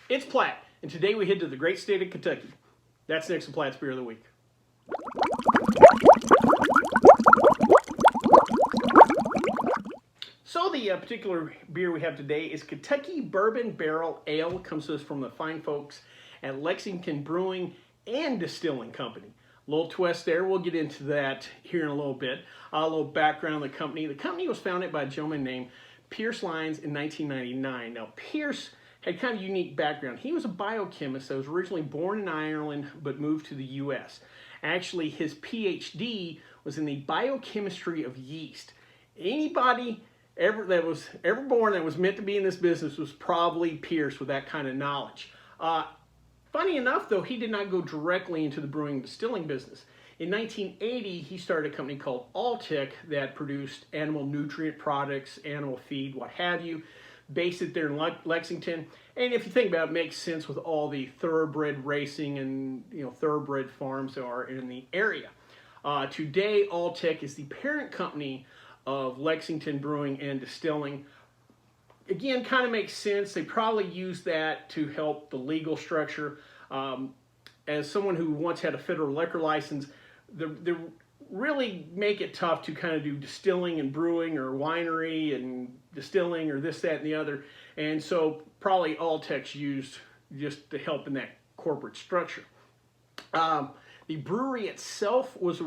It's Platt, and today we head to the great state of Kentucky. That's next to Platt's Beer of the Week. So the particular beer we have today is Kentucky Bourbon Barrel Ale. It comes to us from the fine folks at Lexington Brewing and Distilling Company. A little twist there. We'll get into that here in a little bit. A little background on the company. The company was founded by a gentleman named Pierce Lyons in 1999. Now, Pierce had kind of a unique background. He was a biochemist that was originally born in Ireland but moved to the U.S. Actually, his PhD was in the biochemistry of yeast. Anybody that was ever born that was meant to be in this business was probably Pierce with that kind of knowledge. Funny enough, though, he did not go directly into the brewing and distilling business. In 1980, he started a company called Alltech that produced animal nutrient products, animal feed, what have you, based it there in Lexington. And if you think about it, it makes sense with all the thoroughbred racing and thoroughbred farms that are in the area. Today, Alltech is the parent company of Lexington Brewing and Distilling. Again, kind of makes sense. They probably use that to help the legal structure. As someone who once had a federal liquor license, they really make it tough to kind of do distilling and brewing or winery and distilling or this, that, and the other. And so probably Alltech's used just to help in that corporate structure. The brewery itself was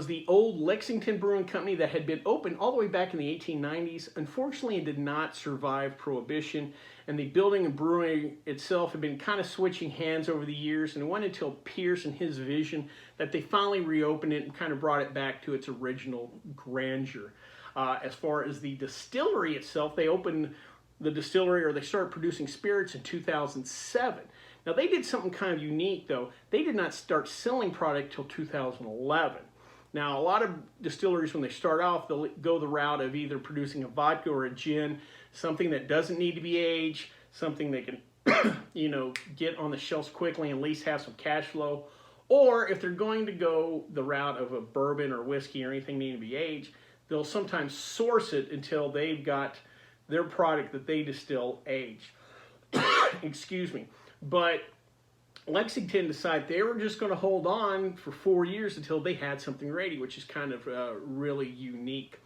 the old Lexington Brewing Company that had been open all the way back in the 1890s. Unfortunately, it did not survive Prohibition, and the building and brewing itself had been kind of switching hands over the years, and it wasn't until Pierce and his vision that they finally reopened it and kind of brought it back to its original grandeur. As far as the distillery itself, they opened the distillery, or they started producing spirits in 2007. Now, they did something kind of unique, though. They did not start selling product till 2011. Now, a lot of distilleries, when they start off, they'll go the route of either producing a vodka or a gin, something that doesn't need to be aged, something they can, get on the shelves quickly and at least have some cash flow. Or if they're going to go the route of a bourbon or whiskey or anything needing to be aged, they'll sometimes source it until they've got their product that they distill aged. Excuse me. But Lexington decided they were just going to hold on for 4 years until they had something ready, which is kind of really unique.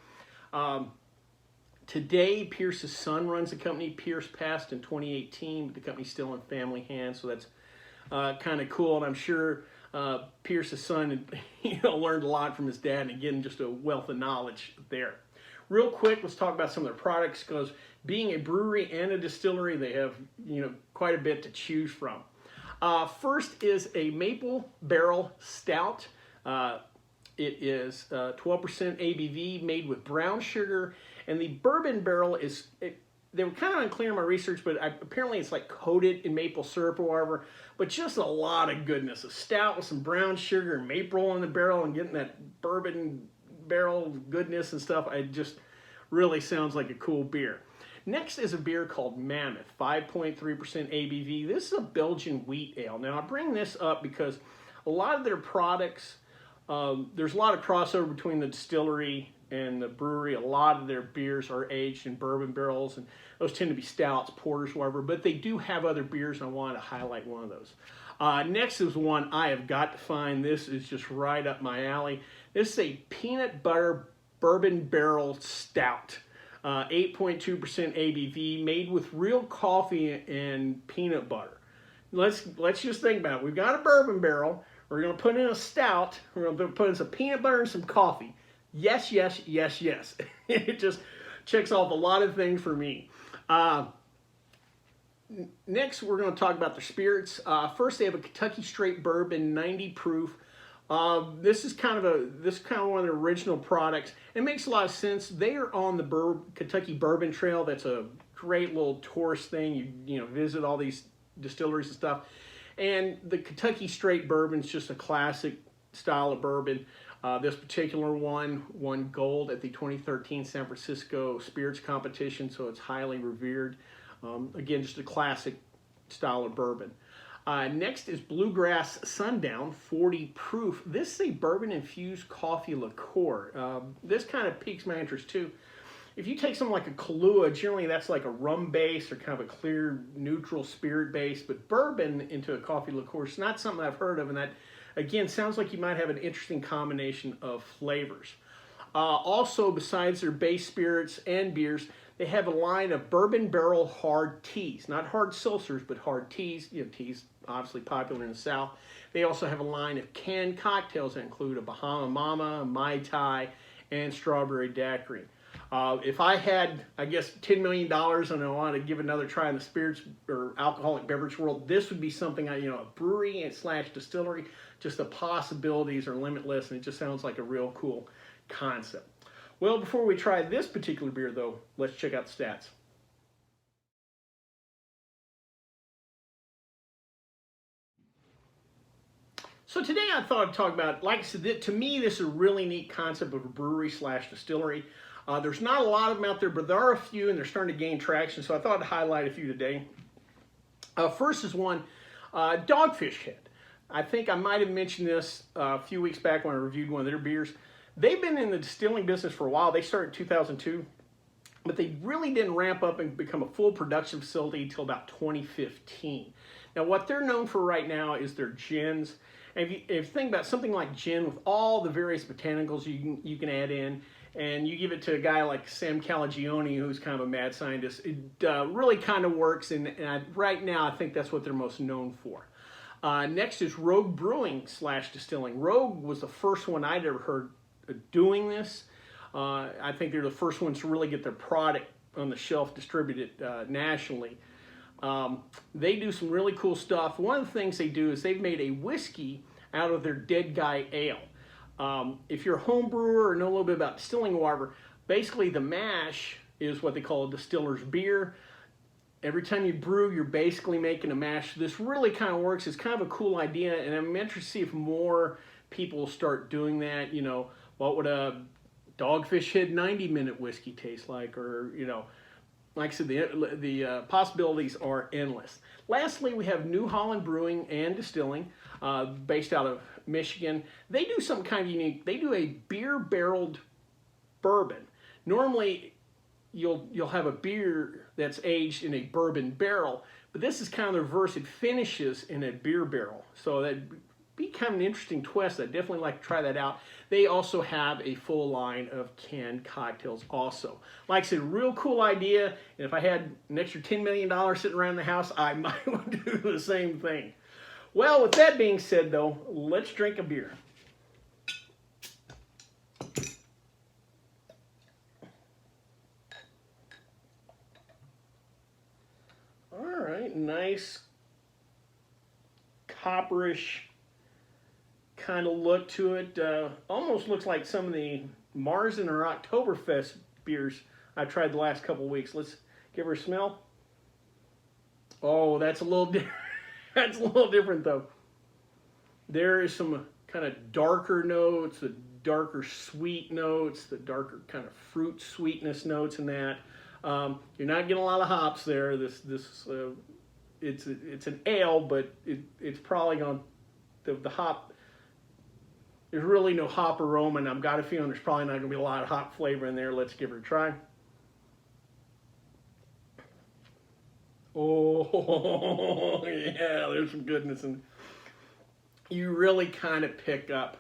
Today, Pierce's son runs the company. Pierce passed in 2018, but the company's still in family hands, so that's kind of cool. And I'm sure Pierce's son learned a lot from his dad, and again, just a wealth of knowledge there. Real quick, let's talk about some of their products, because being a brewery and a distillery, they have quite a bit to choose from. First is a maple barrel stout. It is 12% ABV, made with brown sugar, and the bourbon barrel they were kind of unclear in my research, but apparently it's like coated in maple syrup or whatever, but just a lot of goodness. A stout with some brown sugar and maple in the barrel and getting that bourbon barrel goodness and stuff. It just really sounds like a cool beer. Next is a beer called Mammoth, 5.3% ABV. This is a Belgian wheat ale. Now, I bring this up because a lot of their products, there's a lot of crossover between the distillery and the brewery. A lot of their beers are aged in bourbon barrels, and those tend to be stouts, porters, whatever, but they do have other beers, and I wanted to highlight one of those. Next is one I have got to find. This is just right up my alley. This is a peanut butter bourbon barrel stout. 8.2% ABV, made with real coffee and peanut butter. Let's just think about it. We've got a bourbon barrel. We're going to put in a stout. We're going to put in some peanut butter and some coffee. Yes, yes, yes, yes. It just checks off a lot of things for me. Next, we're going to talk about their spirits. First, they have a Kentucky Straight Bourbon, 90 proof. This is kind of one of their original products. It makes a lot of sense. They are on the Kentucky Bourbon Trail. That's a great little tourist thing. You visit all these distilleries and stuff. And the Kentucky Straight Bourbon is just a classic style of bourbon. This particular one won gold at the 2013 San Francisco Spirits Competition, so it's highly revered. Again, just a classic style of bourbon. Next is Bluegrass Sundown, 40 proof. This is a bourbon-infused coffee liqueur. This kind of piques my interest too. if you take something like a Kahlua, generally that's like a rum base or kind of a clear neutral spirit base, but bourbon into a coffee liqueur is not something I've heard of, and that again sounds like you might have an interesting combination of flavors. Also, besides their base spirits and beers, they have a line of bourbon barrel hard teas, not hard seltzers, but hard teas. You know, teas obviously popular in the South. They also have a line of canned cocktails that include a Bahama Mama, a Mai Tai, and strawberry daiquiri. If I had, I guess, $10 million and I wanted to give another try in the spirits or alcoholic beverage world, this would be something a brewery and / distillery. Just the possibilities are limitless, and it just sounds like a real cool concept. Well, before we try this particular beer, though, let's check out the stats. So today I thought I'd talk about, like I said, to me this is a really neat concept of a brewery / distillery. There's not a lot of them out there, but there are a few, and they're starting to gain traction, so I thought I'd highlight a few today. First is one, Dogfish Head. I think I might have mentioned this a few weeks back when I reviewed one of their beers. They've been in the distilling business for a while. They started in 2002, but they really didn't ramp up and become a full production facility until about 2015. Now, what they're known for right now is their gins. And if you think about something like gin with all the various botanicals you can add in, and you give it to a guy like Sam Calagione, who's kind of a mad scientist, it really kind of works. And right now, I think that's what they're most known for. Next is Rogue Brewing / distilling. Rogue was the first one I'd ever heard doing this. I think they're the first ones to really get their product on the shelf distributed nationally. They do some really cool stuff. One of the things they do is they've made a whiskey out of their Dead Guy Ale. If you're a home brewer or know a little bit about distilling water, basically the mash is what they call a distiller's beer. Every time you brew, you're basically making a mash. This really kind of works. It's kind of a cool idea, and I'm interested to see if more people start doing that. You know, what would a Dogfish Head 90-minute whiskey taste like? Or, you know, like I said, the possibilities are endless. Lastly, we have New Holland Brewing and Distilling, based out of Michigan. They do something kind of unique. They do a beer-barreled bourbon. Normally, you'll have a beer that's aged in a bourbon barrel, but this is kind of the reverse. It finishes in a beer barrel. So that'd be kind of an interesting twist. I'd definitely like to try that out. They also have a full line of canned cocktails also. Like I said, real cool idea. And if I had an extra $10 million sitting around the house, I might want to do the same thing. Well, with that being said, though, let's drink a beer. All right, nice copperish kind of look to it. Almost looks like some of the Marzen or Oktoberfest beers I've tried the last couple of weeks. Let's give her a smell. Oh, that's a little different. That's a little different though. There is some kind of darker notes, the darker sweet notes, the darker kind of fruit sweetness notes in that. You're not getting a lot of hops there. It's an ale, but it's probably going the hop. There's really no hop aroma, and I've got a feeling there's probably not going to be a lot of hop flavor in there. Let's give it a try. Oh, yeah, there's some goodness. And you really kind of pick up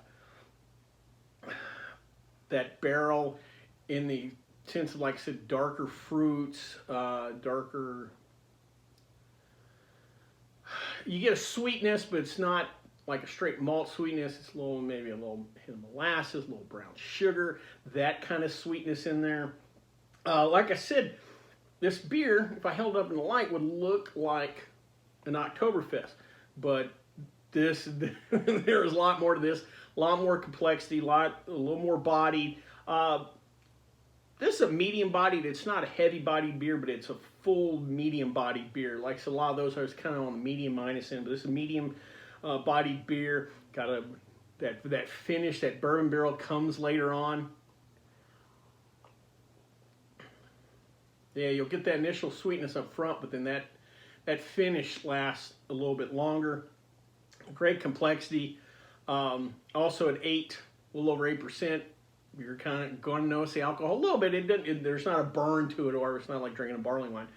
that barrel in the sense of, like I said, darker fruits, darker. You get a sweetness, but it's not like a straight malt sweetness. It's maybe a little hint of molasses, a little brown sugar, that kind of sweetness in there. Like I said, this beer, if I held it up in the light, would look like an Oktoberfest. But there's a lot more to this, a lot more complexity, a little more body. This is a medium-bodied. It's not a heavy-bodied beer, but it's a full medium-bodied beer. Like so a lot of those, I was kind of on the medium minus end, but this is a medium-bodied beer. Got that finish, that bourbon barrel comes later on. Yeah, you'll get that initial sweetness up front, but then that finish lasts a little bit longer. Great complexity. Also at a little over 8%. you're kind of going to notice the alcohol a little bit. There's not a burn to it, or it's not like drinking a barley wine,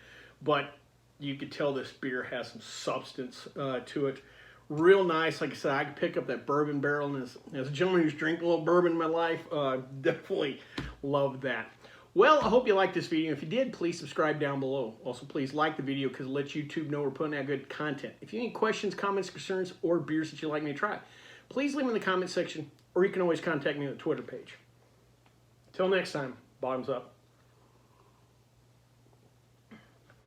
but you could tell this beer has some substance to it. Real nice. Like I said, I could pick up that bourbon barrel, and as a gentleman who's drinking a little bourbon in my life, definitely love that. Well, I hope you liked this video. If you did, please subscribe down below. Also, please like the video because it lets YouTube know we're putting out good content. If you have any questions, comments, concerns, or beers that you'd like me to try, please leave them in the comment section, or you can always contact me on the Twitter page. Till next time, bottoms up.